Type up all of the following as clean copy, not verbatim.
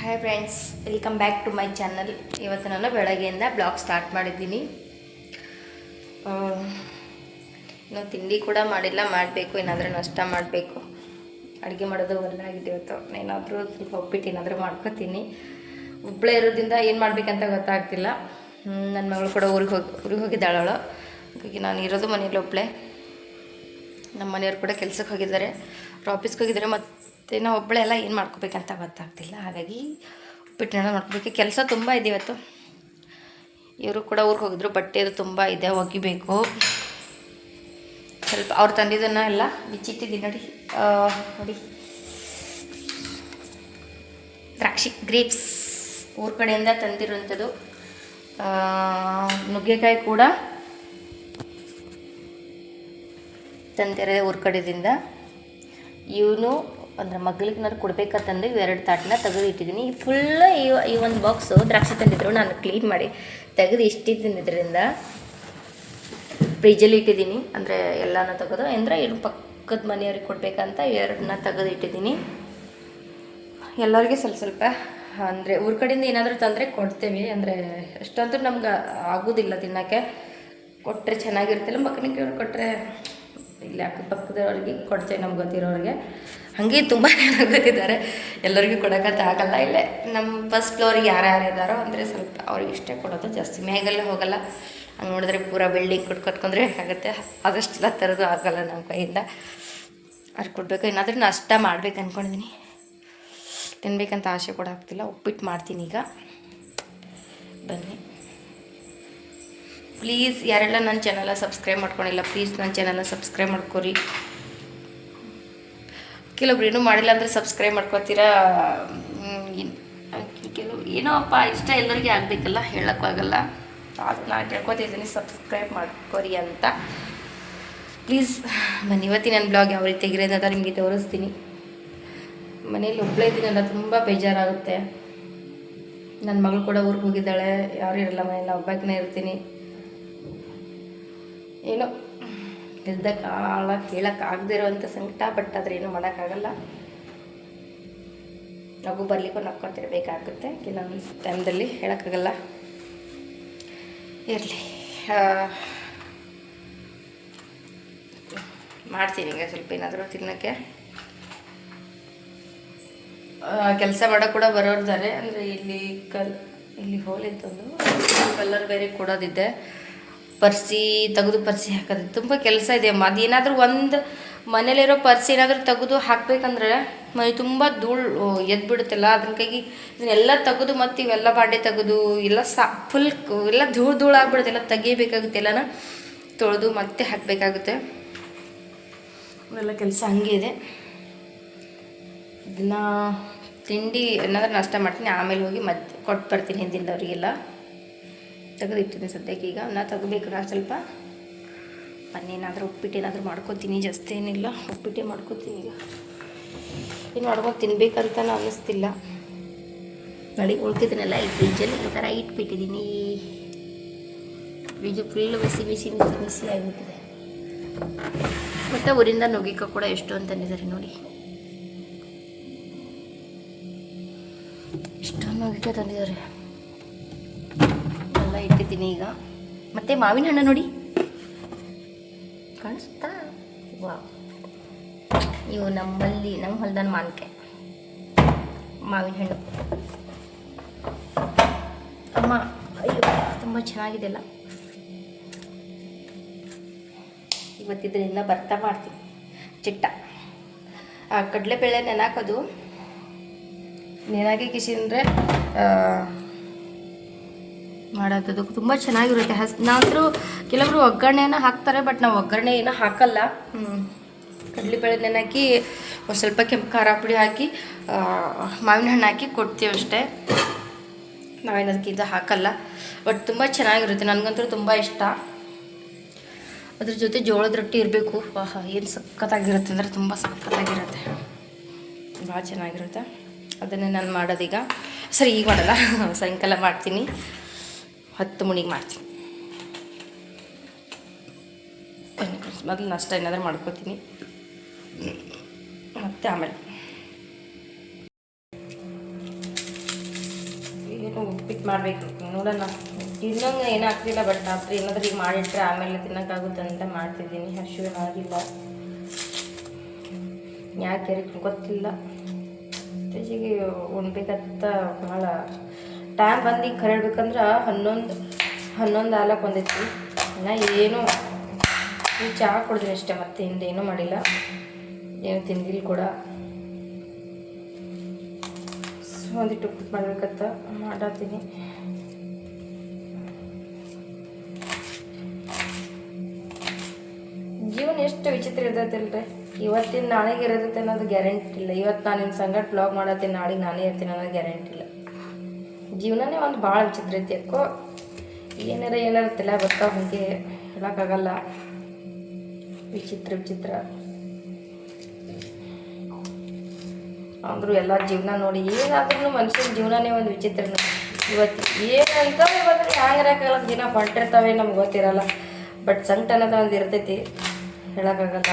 Hi friends, welcome back to my channel. ಇವತ್ತು ನಾನು ಬೆಳಗ್ಗೆಯಿಂದ ಬ್ಲಾಗ್ ಸ್ಟಾರ್ಟ್ ಮಾಡಿದ್ದೀನಿ. ಇನ್ನೂ ತಿಂಡಿ ಕೂಡ ಮಾಡಿಲ್ಲ, ಮಾಡಬೇಕು. ಏನಾದರೂ ನಾಷ್ಟ ಮಾಡಬೇಕು. ಅಡುಗೆ ಮಾಡೋದು ಒಲ್ಲಾಗಿದೆ ಇವತ್ತು. ಏನಾದರೂ ಸ್ವಲ್ಪ ಉಪ್ಪಿಟ್ಟು ಏನಾದರೂ ಮಾಡ್ಕೊತೀನಿ. ಒಬ್ಬಳೇ ಇರೋದ್ರಿಂದ ಏನು ಮಾಡಬೇಕಂತ ಗೊತ್ತಾಗ್ತಿಲ್ಲ. ನನ್ನ ಮಗಳು ಕೂಡ ಊರಿಗೆ ಹೋಗಿದ್ದಾಳವಳು. ಹಾಗಾಗಿ ನಾನು ಇರೋದು ಮನೇಲಿ ಒಬ್ಬಳೇ. ನಮ್ಮ ಮನೆಯವರು ಕೂಡ ಕೆಲಸಕ್ಕೆ ಹೋಗಿದ್ದಾರೆ, ಆಫೀಸ್ಗೆ ಹೋಗಿದ್ದಾರೆ. ಮತ್ತು ನಾವು ಒಬ್ಬಳೆ ಎಲ್ಲ ಏನು ಮಾಡ್ಕೋಬೇಕಂತ ಗೊತ್ತಾಗ್ತಿಲ್ಲ. ಹಾಗಾಗಿ ಉಪ್ಪಿಟ್ಟನ್ನ ಮಾಡ್ಕೋಬೇಕು. ಕೆಲಸ ತುಂಬ ಇದೆ ಇವತ್ತು. ಇವರು ಕೂಡ ಊರಿಗೆ ಹೋಗಿದ್ರು. ಬಟ್ಟೆದು ತುಂಬ ಇದೆ, ಒಗಿಬೇಕು. ಸ್ವಲ್ಪ ಅವ್ರು ತಂದಿದ್ದನ್ನು ಎಲ್ಲ ಬಿಚ್ಚಿಟ್ಟಿದ್ದೀನಿ. ನೋಡಿ ದ್ರಾಕ್ಷಿ ಗ್ರೇಪ್ಸ್ ಊರ ಕಡೆಯಿಂದ ತಂದಿರುವಂಥದ್ದು. ನುಗ್ಗೆಕಾಯಿ ಕೂಡ ತಂದಿರೋದೆ ಊರ ಕಡೆಯಿಂದ. ಇವನು ಅಂದರೆ ಮಗಳಿಗೆ ಕೊಡ್ಬೇಕಂತಂದು ಇವೆರಡು ತಾಟನ್ನ ತೆಗೆದು ಇಟ್ಟಿದ್ದೀನಿ. ಫುಲ್ ಈ ಒಂದು ಬಾಕ್ಸು ದ್ರಾಕ್ಷಿ ತಂದಿದ್ರು, ನಾನು ಕ್ಲೀನ್ ಮಾಡಿ ತೆಗೆದು ಇಷ್ಟಿದ್ದಿದ್ದರಿಂದ ಫ್ರಿಜ್ಜಲ್ಲಿ ಇಟ್ಟಿದ್ದೀನಿ. ಅಂದರೆ ಎಲ್ಲನೂ ತೆಗೆದು ಅಂದರೆ ಇನ್ನು ಪಕ್ಕದ ಮನೆಯವ್ರಿಗೆ ಕೊಡಬೇಕಂತ ಇವೆರಡನ್ನ ತೆಗೆದು ಇಟ್ಟಿದ್ದೀನಿ. ಎಲ್ಲರಿಗೆ ಸ್ವಲ್ಪ ಸ್ವಲ್ಪ ಅಂದರೆ ಊರ ಕಡೆಯಿಂದ ಏನಾದರೂ ತಂದರೆ ಕೊಡ್ತೇವೆ. ಅಂದರೆ ಅಷ್ಟಂತೂ ನಮ್ಗೆ ಆಗೋದಿಲ್ಲ ತಿನ್ನೋಕ್ಕೆ. ಕೊಟ್ಟರೆ ಚೆನ್ನಾಗಿರುತ್ತಿಲ್ಲ. ಮಕ್ಕಳಿಗೆ ಕೊಟ್ಟರೆ ಇಲ್ಲಿ ಅಕ್ಕಪಕ್ಕದವ್ರಿಗೆ ಕೊಡ್ತೇವೆ, ನಮ್ಗೆ ಗೊತ್ತಿರೋರಿಗೆ. ಹಾಗೆ ತುಂಬ ಜನ ಗೊತ್ತಿದ್ದಾರೆ, ಎಲ್ಲರಿಗೂ ಕೊಡೋಕ್ಕಂತ ಆಗಲ್ಲ. ಇಲ್ಲೇ ನಮ್ಮ ಫಸ್ಟ್ ಫ್ಲೋರಿಗೆ ಯಾರ್ಯಾರು ಇದ್ದಾರೋ ಅಂದರೆ ಸ್ವಲ್ಪ ಅವ್ರಿಗೆ ಇಷ್ಟೇ ಕೊಡೋದು, ಜಾಸ್ತಿ ಮೇಗೆಲ್ಲ ಹೋಗಲ್ಲ. ಹಂಗೆ ನೋಡಿದ್ರೆ ಪೂರಾ ಬಿಲ್ಡಿಂಗ್ ಕೊಟ್ಕೊಂಡ್ರೆ ಆಗುತ್ತೆ. ಅದಷ್ಟೆಲ್ಲ ಥರದ್ದು ಆಗಲ್ಲ ನಮ್ಮ ಕೈಯಿಂದ. ಅವ್ರಿಗೆ ಕೊಡಬೇಕು. ಏನಾದರೂ ನಾಷ್ಟ ಮಾಡ್ಬೇಕು ಅಂದ್ಕೊಂಡಿದ್ದೀನಿ. ತಿನ್ಬೇಕಂತ ಆಸೆ ಕೂಡ ಆಗ್ತಿಲ್ಲ. ಉಪ್ಪಿಟ್ಟು ಮಾಡ್ತೀನಿ ಈಗ. ಬನ್ನಿ ಪ್ಲೀಸ್, ಯಾರೆಲ್ಲ ನನ್ನ ಚಾನಲ್ನ ಸಬ್ಸ್ಕ್ರೈಬ್ ಮಾಡ್ಕೊಂಡಿಲ್ಲ, ಪ್ಲೀಸ್ ನನ್ನ ಚಾನಲ್ನ ಸಬ್ಸ್ಕ್ರೈಬ್ ಮಾಡ್ಕೊರಿ. ಕೆಲವೊಬ್ರು ಏನೂ ಮಾಡಿಲ್ಲ ಅಂದರೆ ಸಬ್ಸ್ಕ್ರೈಬ್ ಮಾಡ್ಕೊತೀರಾ. ಕೆಲವು ಏನೋ ಅಪ್ಪ ಇಷ್ಟ ಎಲ್ಲರಿಗೆ ಆಗಬೇಕಲ್ಲ, ಹೇಳೋಕ್ಕಾಗಲ್ಲ. ಅದು ನಾನು ಕೇಳ್ಕೊತಿದ್ದೀನಿ, ಸಬ್ಸ್ಕ್ರೈಬ್ ಮಾಡ್ಕೊರಿ ಅಂತ ಪ್ಲೀಸ್. ಬನ್ನಿ ಇವತ್ತಿನ ನನ್ನ ಬ್ಲಾಗ್ ಯಾವ ರೀತಿ ಆಗಿರೋದು ಅಂತ ನಿಮಗೆ ತೋರಿಸ್ತೀನಿ. ಮನೇಲಿ ಒಬ್ಬಳೇ ಇದ್ದೀನಲ್ಲ, ತುಂಬ ಬೇಜಾರಾಗುತ್ತೆ. ನನ್ನ ಮಗಳು ಕೂಡ ಊರಿಗೆ ಹೋಗಿದ್ದಾಳೆ, ಯಾರು ಇರಲ್ಲ ಮನೆಯಲ್ಲ, ಒಬ್ಬಾಕಿನೇ ಇರ್ತೀನಿ. ಏನೋ ಇಲ್ದಕ್ಕೆ ಆಳ ಕೇಳೋಕ್ಕಾಗದೇ ಇರೋವಂಥ ಸಂಕಟ. ಬಟ್ ಆದರೆ ಏನೂ ಮಾಡೋಕ್ಕಾಗಲ್ಲ. ನಗು ಬರಲಿಕ್ಕೂ ನಕ್ಕೊತಿರ್ಬೇಕಾಗುತ್ತೆ ಕೆಲವೊಂದು ಟೈಮ್ದಲ್ಲಿ, ಹೇಳೋಕ್ಕಾಗಲ್ಲ. ಇರಲಿ, ಮಾಡ್ತೀನಿ ಈಗ ಸ್ವಲ್ಪ ಏನಾದರೂ ತಿನ್ನೋಕ್ಕೆ. ಕೆಲಸ ಮಾಡೋಕೆ ಕೂಡ ಬರೋರ್ತಾರೆ. ಅಂದರೆ ಇಲ್ಲಿ ಹೋಲಿಂತಂದು ಕಲ್ಲರ್ ಬೇರೆ ಕೊಡೋದಿದೆ, ತೆಗೆದು ಪರ್ಸಿ ಹಾಕೋದು ತುಂಬ ಕೆಲಸ ಇದೆ. ಅದೇನಾದರೂ ಒಂದು ಮನೇಲಿರೋ ಪರ್ಸಿ ಏನಾದರೂ ತೆಗೆದು ಹಾಕಬೇಕಂದ್ರೆ ಮೈ ತುಂಬ ಧೂಳು ಎದ್ಬಿಡುತ್ತಲ್ಲ. ಅದನ್ನ ಕೈಗೆ ಇದನ್ನೆಲ್ಲ ತೆಗೆದು ಮತ್ತು ಇವೆಲ್ಲ ಬಾಂಡೆ ತೆಗೆದು ಎಲ್ಲ ಫುಲ್ ಎಲ್ಲ ಧೂಳು ಆಗ್ಬಿಡುತ್ತೆ. ಎಲ್ಲ ತೆಗಿಬೇಕಾಗುತ್ತೆ, ಎಲ್ಲನ ತೊಳೆದು ಮತ್ತೆ ಹಾಕಬೇಕಾಗುತ್ತೆ. ಇವೆಲ್ಲ ಕೆಲಸ ಹಂಗೆ ಇದೆ. ಇದನ್ನು ತಿಂಡಿ ಏನಾದರೂ ನಾಷ್ಟ ಮಾಡ್ತೀನಿ, ಆಮೇಲೆ ಹೋಗಿ ಮತ್ತೆ ಕೊಟ್ಟು ಬರ್ತೀನಿ ಹಿಂದಿನದವರಿಗೆಲ್ಲ. ತೆಗೆದಿಟ್ಟಿದ್ದೀನಿ ಸದ್ಯಕ್ಕೆ. ಈಗ ನಾ ತೆಗಬೇಕು. ನಾನು ಸ್ವಲ್ಪ ಏನಾದರೂ ಉಪ್ಪಿಟ್ಟು ಏನಾದರೂ ಮಾಡ್ಕೊತೀನಿ. ಜಾಸ್ತಿ ಏನಿಲ್ಲ, ಉಪ್ಪಿಟ್ಟೆ ಮಾಡ್ಕೊತೀನಿ. ಈಗ ಏನು ಮಾಡ್ಕೊಂಡು ತಿನ್ಬೇಕಂತ ಅನ್ನಿಸ್ತಿಲ್ಲ. ನೋಡಿ ಉಳ್ಕಿದ್ದೀನಲ್ಲ ಈ ಫ್ರಿಜ್ಜಲ್ಲಿ ಈ ಥರ ಇಟ್ಬಿಟ್ಟಿದ್ದೀನಿ. ಫ್ರಿಜ್ಜು ಫುಲ್ಲು ಬಿಸಿ ಆಗಿಬಿಟ್ಟಿದೆ. ಮತ್ತು ಊರಿಂದ ನುಗ್ಗಿಕಾಯಿ ಕೂಡ ಎಷ್ಟು ಅಂತಂದಿದ್ದಾರೆ ನೋಡಿ. ಎಷ್ಟೊಂದು ನುಗ್ಗಿಕಾಯಿ ತಂದಿದ್ದಾರೆ. ಎಲ್ಲ ಇಟ್ಟಿದ್ದೀನಿ ಈಗ. ಮತ್ತು ಮಾವಿನ ಹಣ್ಣು ನೋಡಿ, ಕಾಣಿಸ್ತಾ? ವಾವ್, ಇವು ನಮ್ಮ ಹೊಲದ ಮಾವಿನಕಾಯಿ, ಮಾವಿನ ಹಣ್ಣು. ಅಮ್ಮ, ಅಯ್ಯೋ ತುಂಬ ಚೆನ್ನಾಗಿದೆ ಅಲ್ಲ. ಇವತ್ತಿದ್ರಿಂದ ಬರ್ತಾ ಮಾಡ್ತೀನಿ ಚಿಟ್ಟ. ಕಡಲೆಬೇಳೆ ನೆನಾಕೋದು, ನೆನಾಗಿ ಕಿಸಿಂದರೆ ಮಾಡೋದು ತುಂಬ ಚೆನ್ನಾಗಿರುತ್ತೆ. ನಾವಂತರೂ ಕೆಲವರು ಒಗ್ಗರಣೆನ ಹಾಕ್ತಾರೆ, ಬಟ್ ನಾವು ಒಗ್ಗರಣೆ ಏನೋ ಹಾಕಲ್ಲ. ಕಡಲೆಬೇಳೆ ನೆನಾಕಿ ಒಂದು ಸ್ವಲ್ಪ ಕೆಂಪು ಖಾರ ಪುಡಿ ಹಾಕಿ ಮಾವಿನ ಹಣ್ಣು ಹಾಕಿ ಕೊಡ್ತೀವಿ ಅಷ್ಟೇ. ನಾವೇನದಕ್ಕೆ ಇದು ಹಾಕಲ್ಲ. ಬಟ್ ತುಂಬ ಚೆನ್ನಾಗಿರುತ್ತೆ, ನನಗಂತೂ ತುಂಬ ಇಷ್ಟ. ಅದ್ರ ಜೊತೆ ಜೋಳದ ರೊಟ್ಟಿ ಇರಬೇಕು. ಏನು ಸಖತ್ತಾಗಿರುತ್ತೆ ಅಂದರೆ ತುಂಬ ಸಖತ್ತಾಗಿರುತ್ತೆ, ಭಾಳ ಚೆನ್ನಾಗಿರುತ್ತೆ. ಅದನ್ನೇ ನಾನು ಮಾಡೋದೀಗ. ಸರಿ, ಈಗ ಮಾಡಲ್ಲ, ಸಾಯಂಕಾಲ ಮಾಡ್ತೀನಿ. 10 ಮಣಿಗೆ ಮಾಡ್ತೀನಿ. ಮೊದಲು ನಾಷ್ಟ ಏನಾದರೂ ಮಾಡ್ಕೋತೀನಿ, ಮತ್ತು ಆಮೇಲೆ ಉಪ್ಪಿಟ್ಟು ಮಾಡಬೇಕು ನೋಡೋಣ. ಇನ್ನೊಂದು ಏನೂ ಆಗ್ತಿಲ್ಲ, ಬಟ್ ರಾತ್ರಿ ಏನಾದರೂ ಈಗ ಮಾಡಿಟ್ರೆ ಆಮೇಲೆ ತಿನ್ನೋಕ್ಕಾಗುತ್ತೆ ಅಂತ ಮಾಡ್ತಿದ್ದೀನಿ. ಹಸಿವೆ ಆಗಿಲ್ಲ, ಯಾಕೆ ಗೊತ್ತಿಲ್ಲ. ತೇಜಿಗೆ ಉಣ್ಬೇಕಂತ ಭಾಳ ಟೈಮ್ ಬಂದು ಈಗ ಕರೆ ಹೇಳ್ಬೇಕಂದ್ರೆ 11 ಆಲಕ್ಕೆ ಬಂದೈತಿ. ಇನ್ನು ಏನು ಈ ಚಹಾ ಕುಡಿದ್ರಿ ಅಷ್ಟೇ, ಮತ್ತೆ ಹಿಂದೇನೂ ಮಾಡಿಲ್ಲ, ಏನು ತಿಂದಿಲ್ಲ ಕೂಡ. ಒಂದಿಟ್ಟು ಉಪ್ಪಿಟ್ಟು ಮಾಡ್ಬೇಕಂತ ಮಾಡತ್ತೀನಿ. ಜೀವನ ಎಷ್ಟು ವಿಚಿತ್ರ ಇರ್ತೈತಿಲ್ರಿ. ಇವತ್ತಿನ ನಾಳೆಗೆ ಇರೋದೈತೆ ಅನ್ನೋದು ಗ್ಯಾರಂಟಿ ಇಲ್ಲ. ಇವತ್ತು ನಾನು ನಿನ್ನ ಸಂಗಡ ಬ್ಲಾಗ್ ಮಾಡತ್ತೀನಿ, ನಾಳೆಗೆ ನಾನೇ ಇರ್ತೀನಿ ಅನ್ನೋದು ಗ್ಯಾರಂಟಿ ಇಲ್ಲ. ಜೀವನನೇ ಒಂದು ಭಾಳ ವಿಚಿತ್ರ ಐತಿ. ಯಾಕೋ ಏನಾರ ತಲೆ ಬರ್ತಾವ, ಹಾಗೆ ಹೇಳೋಕ್ಕಾಗಲ್ಲ. ವಿಚಿತ್ರ ಅಂದರೂ ಎಲ್ಲ ಜೀವನ ನೋಡಿ, ಏನಾದ್ರೂ ಮನುಷ್ಯನ ಜೀವನನೇ ಒಂದು ವಿಚಿತ್ರ. ಇವತ್ತು ಏನಂತವೇ ಬಂದರೆ ಹ್ಯಾಂಗಾಗಲ್ಲ, ದಿನ ಹೊಂಟಿರ್ತಾವೆ ನಮ್ಗೆ ಗೊತ್ತಿರಲ್ಲ. ಬಟ್ ಸಂಕಟ ಅನ್ನೋದು ಒಂದು ಇರ್ತೈತಿ, ಹೇಳೋಕ್ಕಾಗಲ್ಲ.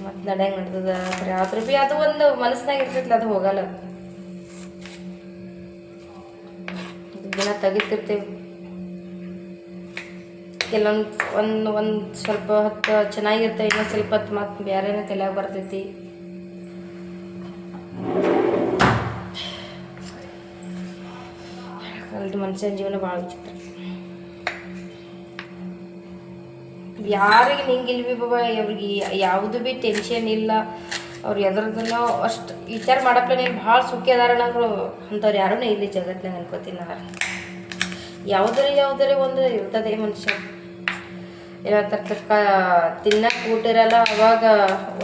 ಮತ್ತು ನಡೆಯಂಗೆ ನಡ್ದದ ಖರೆ, ಆದ್ರೂ ಭೀ ಅದು ಒಂದು ಮನಸ್ಸಿನಾಗ ಇರ್ತೈತಿಲ್ಲ, ಅದು ಹೋಗಲ್ಲ. ದಿನ ತೆಗಿತಿರ್ತೀವಿ, ಕೆಲವೊಂದು ಸ್ವಲ್ಪ ಹೊತ್ತು ಚೆನ್ನಾಗಿರ್ತವೆ, ಇನ್ನೊಂದು ಸ್ವಲ್ಪ ಹೊತ್ತು ಮತ್ತು ಬೇರೆನೇ ತಲೆಯಾಗ ಬರ್ತೈತಿ. ಅಲ್ಲಿ ಮನುಷ್ಯನ ಜೀವನ ಭಾಳ ವಿಚಿತ್ರ. ಯಾರಿಗೆ ಹಿಂಗಿಲ್ಲ ಭೀ ಬಾಬಾ, ಅವ್ರಿಗೆ ಯಾವುದು ಭೀ ಟೆನ್ಷನ್ ಇಲ್ಲ. ಅವ್ರು ಎದ್ರದನ್ನೋ ಅಷ್ಟು ವಿಚಾರ ಮಾಡಪ್ಲೇ ಭಾಳ ಸುಖಿ ಅದಾರಣ್ಣರು ಅಂಥವ್ರು ಯಾರೂ ಇಲ್ಲಿ ಜಗತ್ತಿನಾಗ ಅನ್ಕೋತೀನಿ. ಯಾವುದರೇ ಒಂದು ಇರ್ತದೆ ಮನುಷ್ಯ. ಏನಂತ ತಿನ್ನಕ್ಕೆ ಊಟ ಇರಲ್ಲ, ಅವಾಗ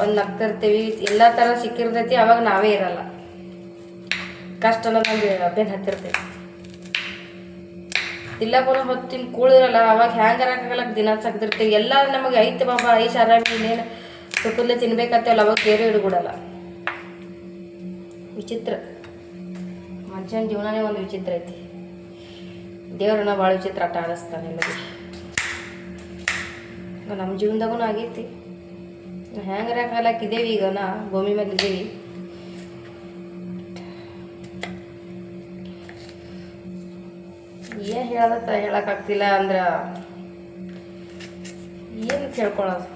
ಒಂದು ನಗ್ತಿರ್ತೀವಿ. ಎಲ್ಲ ಥರ ಸಿಕ್ಕಿರ್ತೈತಿ, ಅವಾಗ ನಾವೇ ಇರಲ್ಲ. ಕಷ್ಟ ಅನ್ನೋದು ಒಂದು ಬೆನ್ನು ಹತ್ತಿರ್ತೈತಿ. ತಿಲ್ಲಕ್ಕೆ ಹೊತ್ತಿನ ಕೂಳಿರಲ್ಲ, ಅವಾಗ ಹ್ಯಾಂಗಾರಕ್ಕಾಗಲ್ಲ, ದಿನ ಸಗ್ದಿರ್ತೀವಿ. ಎಲ್ಲ ನಮಗೆ ಐತೆ ಬಾಬಾ, ಐಶ್ ಆರಾಮಿ, ಇನ್ನೇನು ಸುಖದಲ್ಲೇ ತಿನ್ಬೇಕತ್ತೇವಲ್ಲ, ಅವಾಗ ಬೇರೆ ಹಿಡ್ಕೊಡಲ್ಲ. ವಿಚಿತ್ರ ಮನುಷ್ಯನ ಜೀವನನೇ ಒಂದು ವಿಚಿತ್ರ ಐತಿ. ದೇವ್ರನ್ನ ಭಾಳ ವಿಚಿತ್ರ ಆಟ ಆಡಿಸ್ತಾನೆ ಎಲ್ಲರಿಗೆ. ನಮ್ಮ ಜೀವನದಾಗೂ ಆಗೈತಿ. ಹ್ಯಾಂಗಾರ ಕಾಲಕ್ಕಿದ್ದೇವೆ, ಈಗ ನಾ ಭೂಮಿ ಮೇಲೆ ಇದ್ದೀವಿ. ಏನು ಹೇಳೋಕ್ಕಾಗ್ತಿಲ್ಲ ಅಂದ್ರೆ ಏನು ಕೇಳ್ಕೊಳ್ಳೋದು.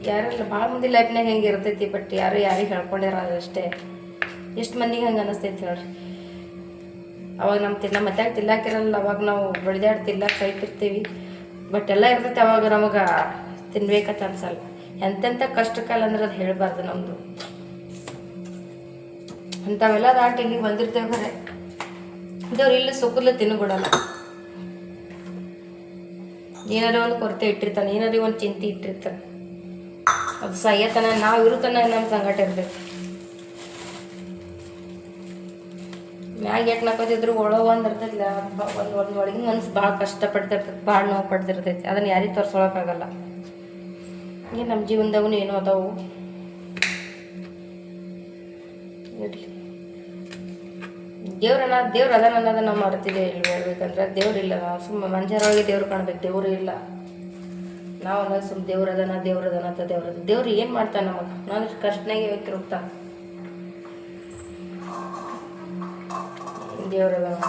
ಯಾರೆಲ್ಲ ಭಾಳ ಮಂದಿ ಲೈಫ್ನಾಗ ಹೆಂಗೆ ಇರ್ತೈತಿ, ಬಟ್ ಯಾರಿಗೆ ಹೇಳ್ಕೊಂಡಿರೋದು ಅಷ್ಟೇ. ಎಷ್ಟು ಮಂದಿಗೆ ಹಂಗೆ ಅನ್ನಿಸ್ತೈತಿ ಹೇಳ್ರಿ. ಅವಾಗ ನಮ್ಮ ಮತ್ಯಾಗ ತಿನ್ನಾಕಿರಲ್ಲ, ಅವಾಗ ನಾವು ಬಡಿದಾಡಿ ತಿನ್ನಕ್ಕೆ ಸೈತಿರ್ತೀವಿ. ಬಟ್ ಎಲ್ಲ ಇರ್ತೈತಿ, ಅವಾಗ ನಮಗೆ ತಿನ್ಬೇಕಂತ ಅನ್ಸಲ್ಲ. ಎಂತೆಂಥ ಕಷ್ಟ ಕಾಲ ಅಂದ್ರೆ ಅದು ಹೇಳಬಾರ್ದು. ನಮ್ಮದು ಅಂಥವೆಲ್ಲ ದಾಟಿ ಇಲ್ಲಿಗೆ ಬಂದಿರ್ತೇವೆ. ಖರೆ ದೇವ್ರು ಇಲ್ಲಿ ಸುಖದಲ್ಲೇ ತಿನ್ನಬಿಡಲ್ಲ. ಏನಾದ್ರು ಒಂದು ಕೊರತೆ ಇಟ್ಟಿರ್ತಾನೆ, ಏನಾದ್ರು ಒಂದು ಚಿಂತೆ ಇಟ್ಟಿರ್ತಾನೆ. ಅದು ಸಾಯತನ ನಾವು ಇರುತ್ತಾನೆ ನಮ್ಮ ಸಂಗಟ ಇರ್ತೈತಿ. ಮ್ಯಾಗ ಎಟ್ ನಕ್ಕೋತಿದ್ರು ಒಂದು ಇರ್ತೈತಿಲ್ಲ, ಒಂದು ಒಳಗಿನ ಮನ್ಸು ಭಾಳ ಕಷ್ಟಪಡ್ತಿರ್ತೈತಿ, ಭಾಳ ನೋವು ಪಡ್ತಿರ್ತೈತಿ. ಅದನ್ನು ಯಾರಿಗೆ ತೋರ್ಸೋಳಕ್ಕಾಗಲ್ಲ. ಈಗ ನಮ್ಮ ಜೀವನದಾಗೂ ಏನೋ ಅದಾವು. ಇರಲಿ, ದೇವ್ರ ಅದಾನ ಅನ್ನೋದು ನಾವು ಮರ್ತಿದ್ದೇವೆ. ಇಲ್ಲಿ ಹೇಳ್ಬೇಕಂದ್ರೆ ದೇವ್ರಿಲ್ಲ. ನಾವು ಸುಮ್ಮ ಮನುಷ್ಯರೊಳಗೆ ದೇವ್ರು ಕಾಣ್ಬೇಕು, ದೇವ್ರು ಇಲ್ಲ. ನಾವು ಅನ್ನೋದು ಸುಮ್ಮ ದೇವ್ರ ಅದಾನ ಅಂತ ದೇವ್ರು ಏನು ಮಾಡ್ತಾನೆ ನಮಗೆ? ನಾವು ಕಷ್ಟನಾಗೆ ಹೋಗ್ತಾನೆ ದೇವ್ರ ಅದಾನ.